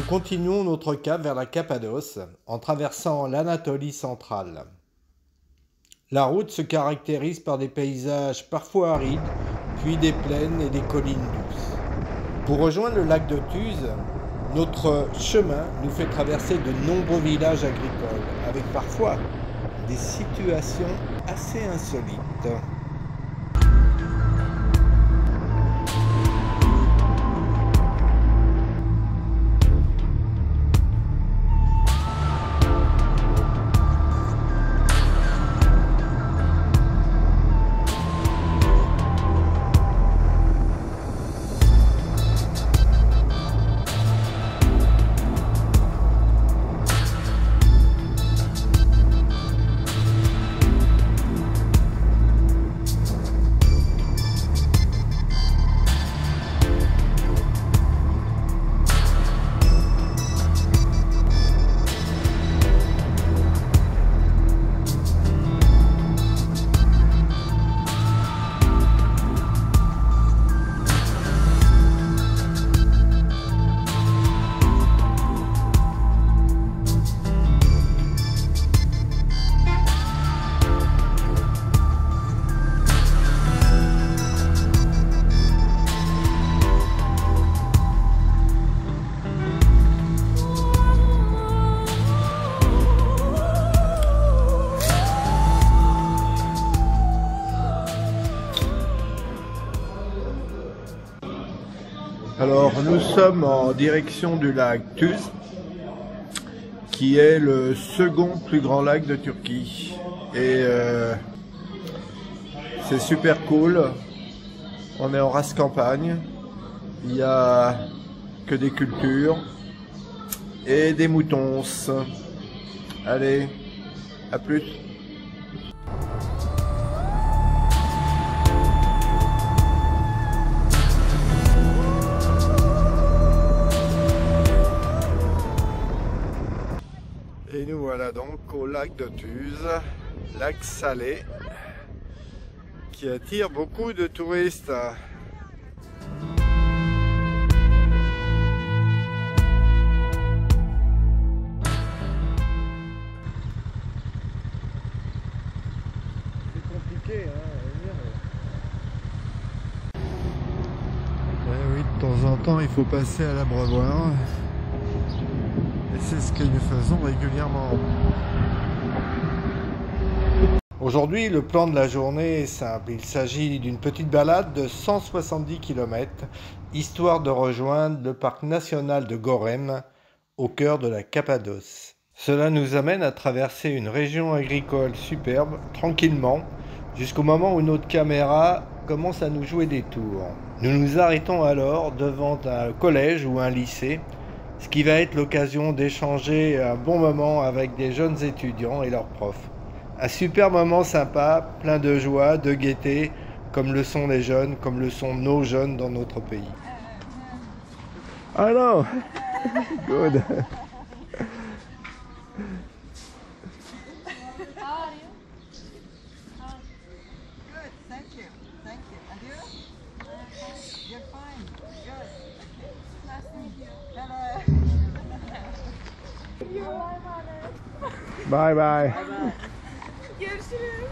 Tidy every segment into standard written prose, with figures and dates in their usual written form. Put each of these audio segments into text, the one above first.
continuons notre cap vers la Cappadoce en traversant l'Anatolie centrale. La route se caractérise par des paysages parfois arides, puis des plaines et des collines douces. Pour rejoindre le lac de Tuse, notre chemin nous fait traverser de nombreux villages agricoles, avec parfois des situations assez insolites. Alors nous sommes en direction du lac Tuz, qui est le second plus grand lac de Turquie. Et c'est super cool. On est en race campagne. Il n'y a que des cultures et des moutons. Allez, à plus. Et nous voilà donc au lac de Tuz, lac salé, qui attire beaucoup de touristes. C'est compliqué, hein, à venir. Oui, de temps en temps, il faut passer à l'abreuvoir. Et c'est ce que nous faisons régulièrement. Aujourd'hui, le plan de la journée est simple. Il s'agit d'une petite balade de 170 km, histoire de rejoindre le parc national de Görem, au cœur de la Cappadoce. Cela nous amène à traverser une région agricole superbe, tranquillement, jusqu'au moment où notre caméra commence à nous jouer des tours. Nous nous arrêtons alors devant un collège ou un lycée, ce qui va être l'occasion d'échanger un bon moment avec des jeunes étudiants et leurs profs. Un super moment sympa, plein de joie, de gaieté, comme le sont les jeunes, comme le sont nos jeunes dans notre pays. Hello! Good! Bye bye. Görüşürüz.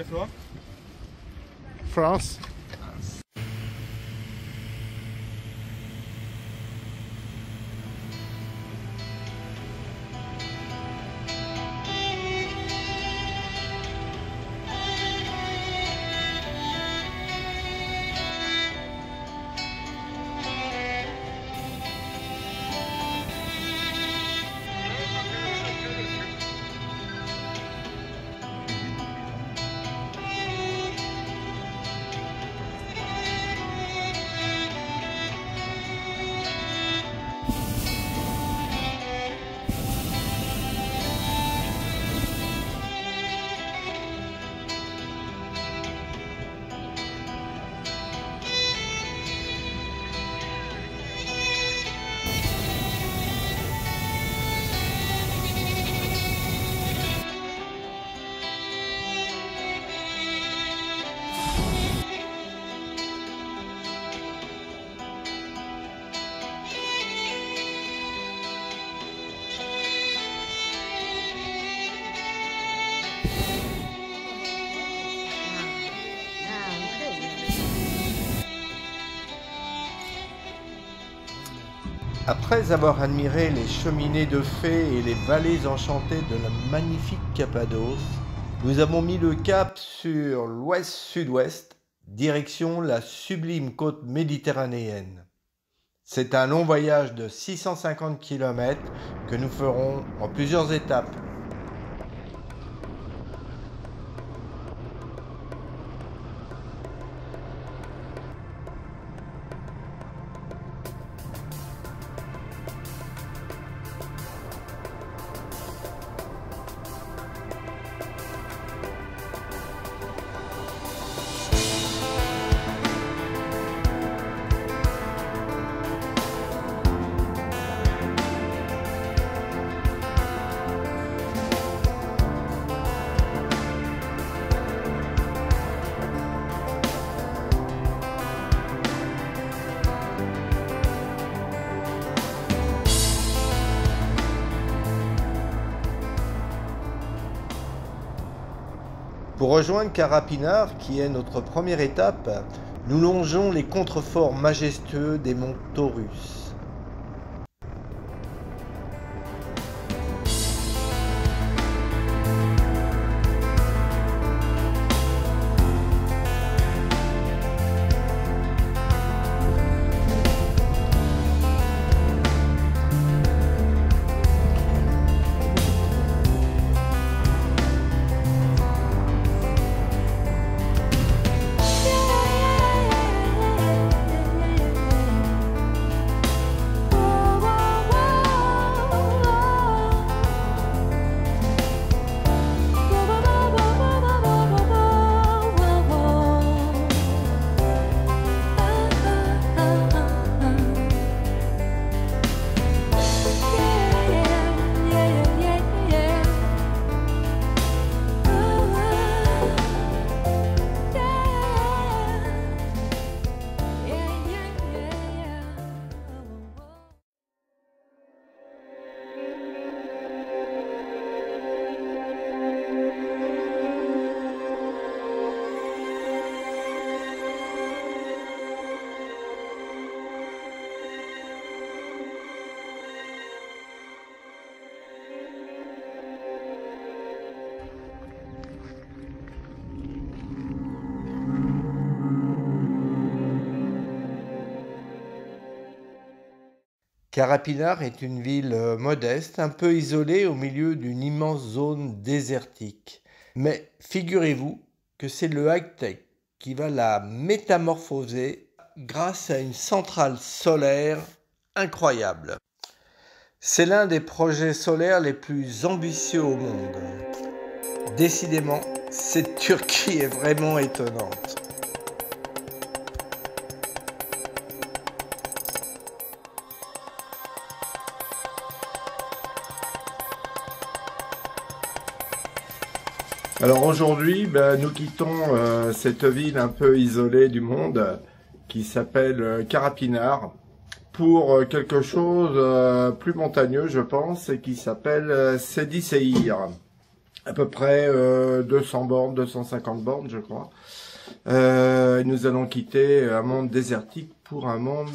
Et toi? France. Après avoir admiré les cheminées de fées et les vallées enchantées de la magnifique Cappadoce, nous avons mis le cap sur l'ouest-sud-ouest, direction la sublime côte méditerranéenne. C'est un long voyage de 650 km que nous ferons en plusieurs étapes. Pour rejoindre Carapinar, qui est notre première étape, nous longeons les contreforts majestueux des monts Taurus. Carapinar est une ville modeste, un peu isolée au milieu d'une immense zone désertique. Mais figurez-vous que c'est le high-tech qui va la métamorphoser grâce à une centrale solaire incroyable. C'est l'un des projets solaires les plus ambitieux au monde. Décidément, cette Turquie est vraiment étonnante. Alors aujourd'hui, nous quittons cette ville un peu isolée du monde qui s'appelle Carapinar pour quelque chose plus montagneux, je pense, et qui s'appelle Sidi Seir. à peu près 200 bornes, 250 bornes, je crois. Et nous allons quitter un monde désertique pour un monde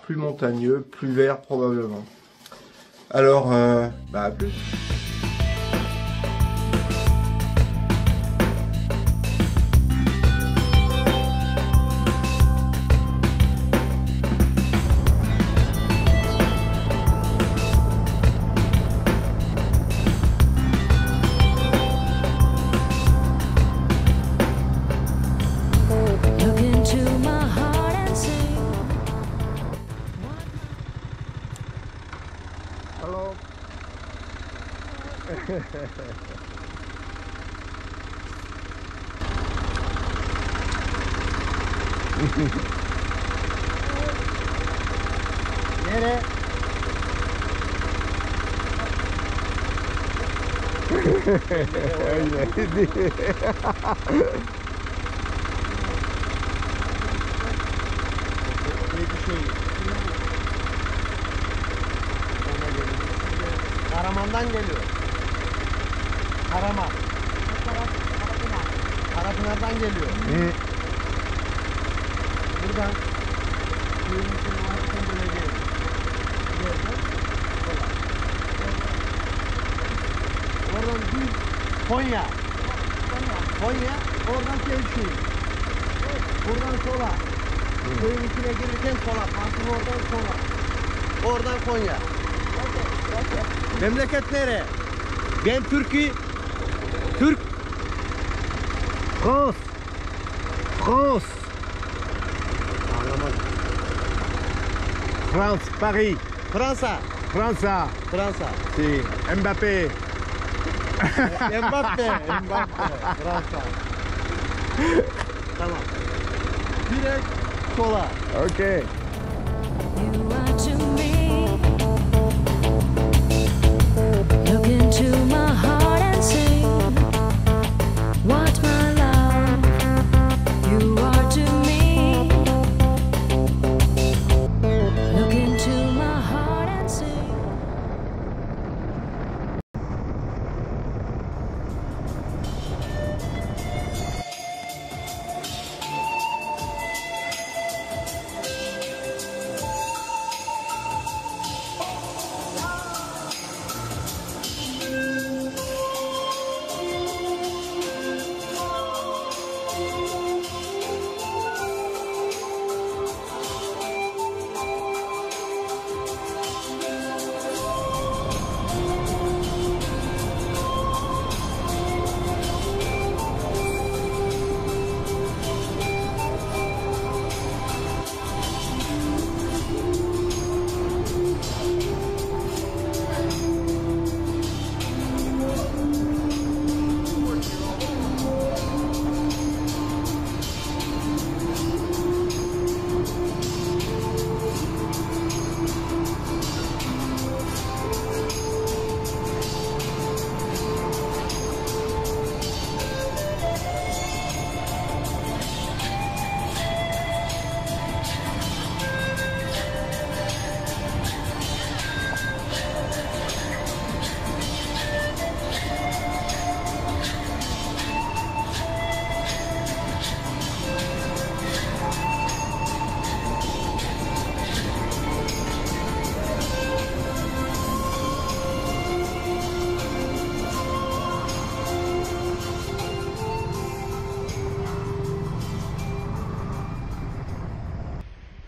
plus montagneux, plus vert probablement. Alors, à plus. Hello. Nere? Karaman'dan geliyor. Karaman. Karapınar'dan geliyor. Buradan köyün içine varırken böyle geliyor. Oradan düz Konya. Konya. Oradan Kevşehir. Buradan sola. Köyün içine girirken sola. Parkın oradan sola. Oradan Konya. Memleket nere? Ben Türk. France. Anlamadım. France, Paris, Fransa. França, si, Mbappé. Mbappe. Fransa. Tamam. Direkt sola. Ok. You are to me. Look into my heart and sing. What my love, you are to me. Look into my heart and sing.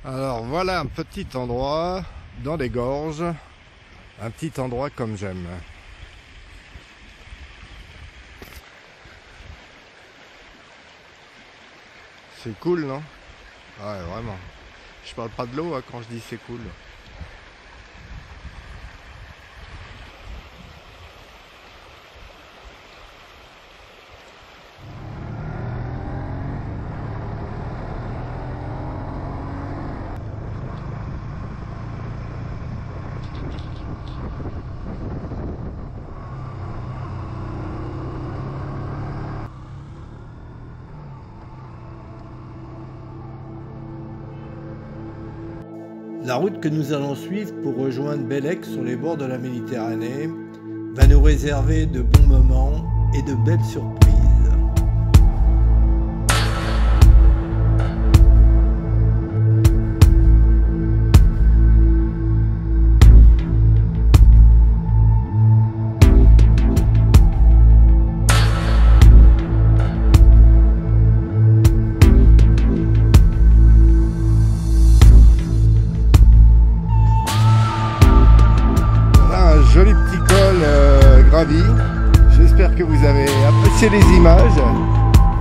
Alors voilà un petit endroit dans les gorges, un petit endroit comme j'aime. C'est cool, non? Ouais, vraiment. Je parle pas de l'eau hein, quand je dis c'est cool. La route que nous allons suivre pour rejoindre Bellec sur les bords de la Méditerranée va nous réserver de bons moments et de belles surprises. Joli petit col gravi. J'espère que vous avez apprécié les images.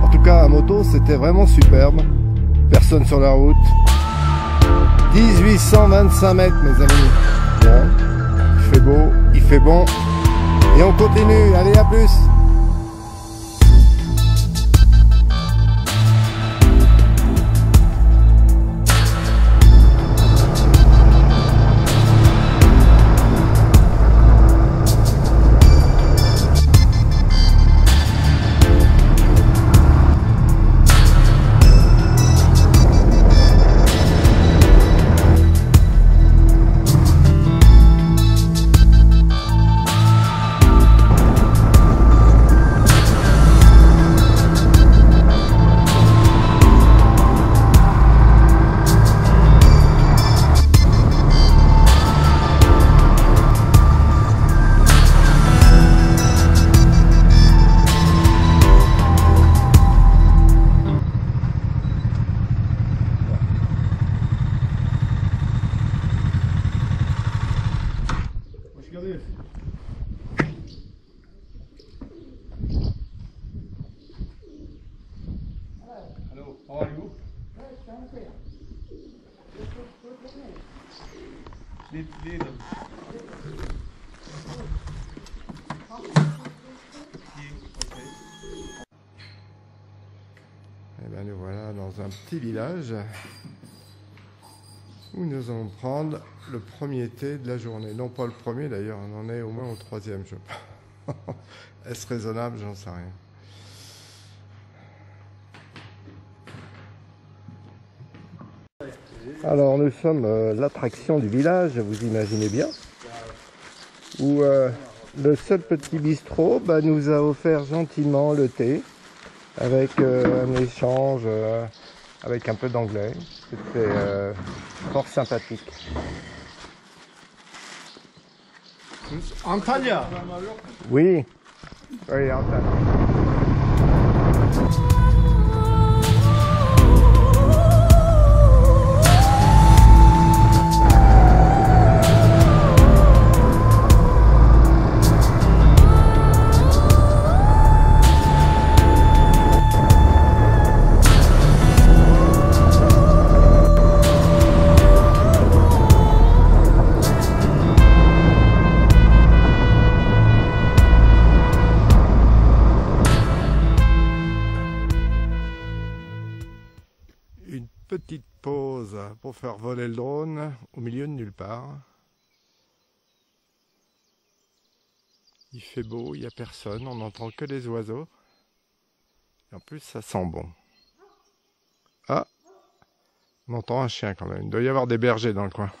En tout cas, à moto, c'était vraiment superbe. Personne sur la route. 1825 mètres, mes amis. Bon, il fait beau, il fait bon. Et on continue. Allez, à plus. Hello, how are you? Little. Et bien nous voilà dans un petit village où nous allons prendre le premier thé de la journée. Non pas le premier d'ailleurs, on en est au moins au troisième, je pense. Est-ce raisonnable? J'en sais rien. Alors nous sommes l'attraction du village, vous imaginez bien, où le seul petit bistrot nous a offert gentiment le thé avec un échange avec un peu d'anglais. C'était fort sympathique. Antalya. Oui, oui, Antalya. Une petite pause pour faire voler le drone au milieu de nulle part. Il fait beau, il n'y a personne, on n'entend que les oiseaux. Et en plus, ça sent bon. Ah, on entend un chien quand même. Il doit y avoir des bergers dans le coin.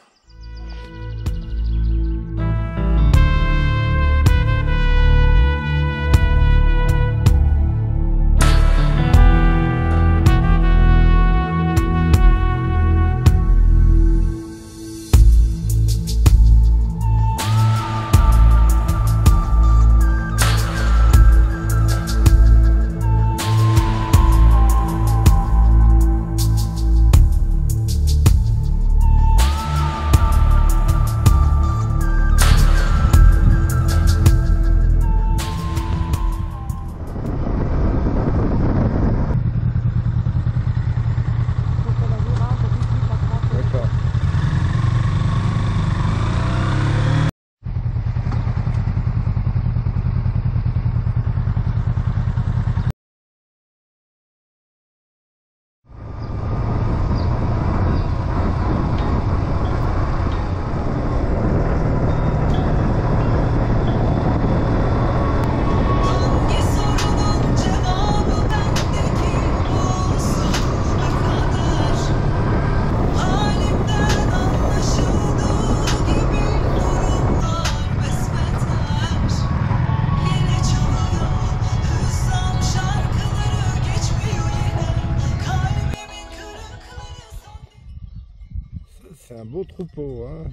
troupeau, hein.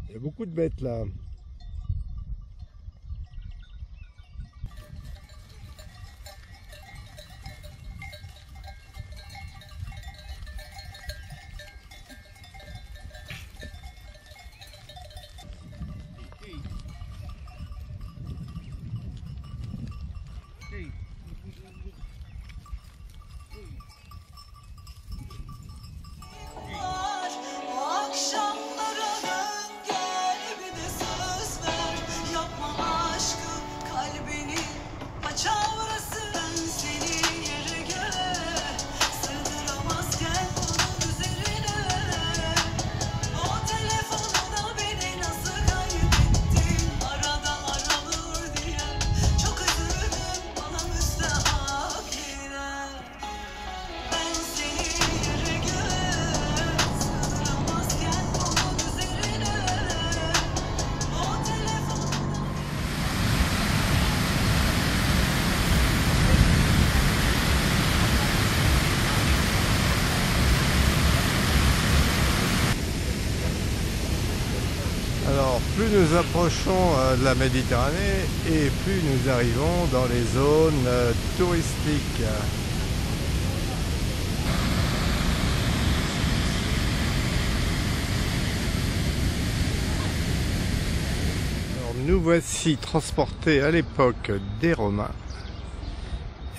Il y a beaucoup de bêtes là. O akşamlara dön gel bir de söz ver. Yapma aşkı kalbini paçavrasın seni yere göre. Sığdıramazken bunun üzerine. O telefonuna beni nasıl kaybettin? Arada aranır diye çok üzüldüm bana müstahak yine. Ben seni yere göre sığdıramazken bunun üzerine. O telefonuna Alors, plus nous approchons de la Méditerranée et plus nous arrivons dans les zones touristiques. Alors, nous voici transportés à l'époque des Romains.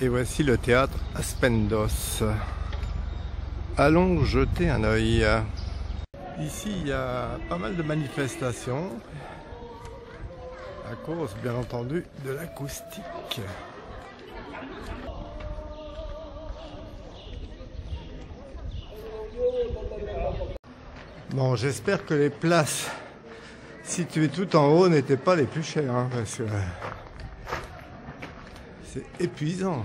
Et voici le théâtre Aspendos. Allons jeter un œil. Ici, il y a pas mal de manifestations, à cause, bien entendu, de l'acoustique. Bon, j'espère que les places situées tout en haut n'étaient pas les plus chères, hein, parce que c'est épuisant.